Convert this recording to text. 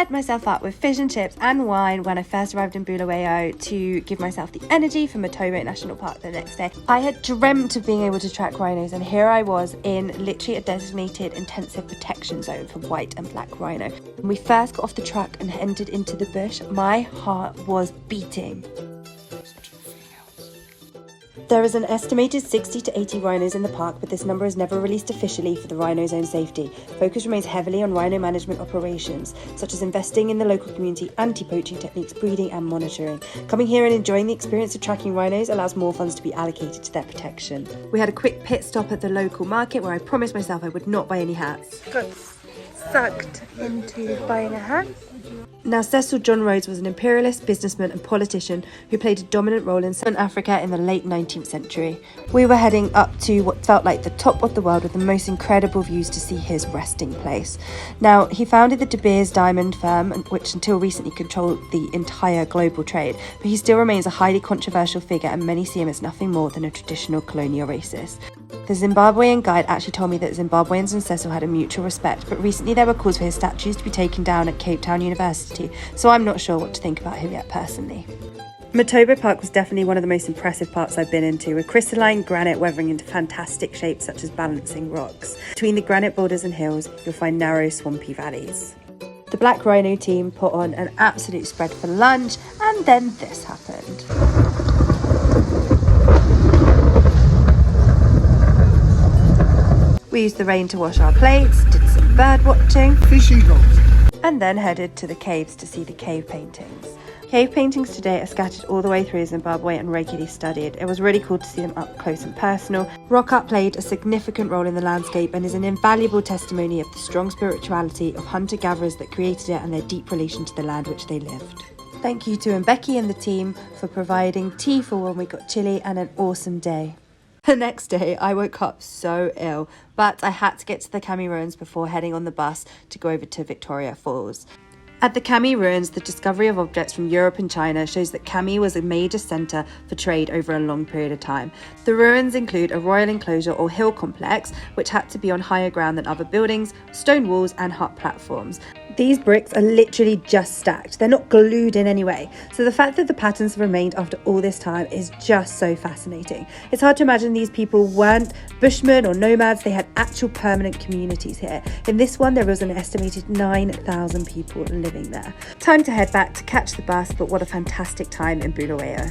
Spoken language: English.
fed myself up with fish and chips and wine when I first arrived in Bulawayo to give myself the energy for Matobo National Park the next day. I had dreamt of being able to track rhinos, and here I was in literally a designated intensive protection zone for white and black rhino. When we first got off the truck and entered into the bush, my heart was beating. There is an estimated 60 to 80 rhinos in the park, but this number is never released officially for the rhino's own safety. Focus remains heavily on rhino management operations, such as investing in the local community, anti-poaching techniques, breeding and monitoring. Coming here and enjoying the experience of tracking rhinos allows more funds to be allocated to their protection. We had a quick pit stop at the local market where I promised myself I would not buy any hats. Got sucked into buying a hat. Now, Cecil Rhodes was an imperialist businessman and politician who played a dominant role in Southern Africa in the late 19th century. We were heading up to what felt like the top of the world with the most incredible views to see his resting place. Now, he founded the De Beers diamond firm, which until recently controlled the entire global trade, but he still remains a highly controversial figure and many see him as nothing more than a traditional colonial racist. The Zimbabwean guide actually told me that Zimbabweans and Cecil had a mutual respect, but recently there were calls for his statues to be taken down at Cape Town University, so I'm not sure what to think about him yet personally. Matobo Park was definitely one of the most impressive parks I've been into, with crystalline granite weathering into fantastic shapes such as balancing rocks. Between the granite boulders and hills, you'll find narrow swampy valleys. The Black Rhino team put on an absolute spread for lunch, and then this happened. We used the rain to wash our plates, did some bird watching, and then headed to the caves to see the cave paintings. Cave paintings today are scattered all the way through Zimbabwe and regularly studied. It was really cool to see them up close and personal. Rock art played a significant role in the landscape and is an invaluable testimony of the strong spirituality of hunter-gatherers that created it and their deep relation to the land which they lived. Thank you to Mbeki and the team for providing tea for when we got chilly, and an awesome day. The next day, I woke up so ill, but I had to get to the Khami Ruins before heading on the bus to go over to Victoria Falls. At the Khami Ruins, the discovery of objects from Europe and China shows that Khami was a major centre for trade over a long period of time. The ruins include a royal enclosure or hill complex, which had to be on higher ground than other buildings, stone walls and hut platforms. These bricks are literally just stacked. They're not glued in any way. So the fact that the patterns have remained after all this time is just so fascinating. It's hard to imagine these people weren't bushmen or nomads. They had actual permanent communities here. In this one, there was an estimated 9,000 people living there. Time to head back to catch the bus, but what a fantastic time in Bulawayo.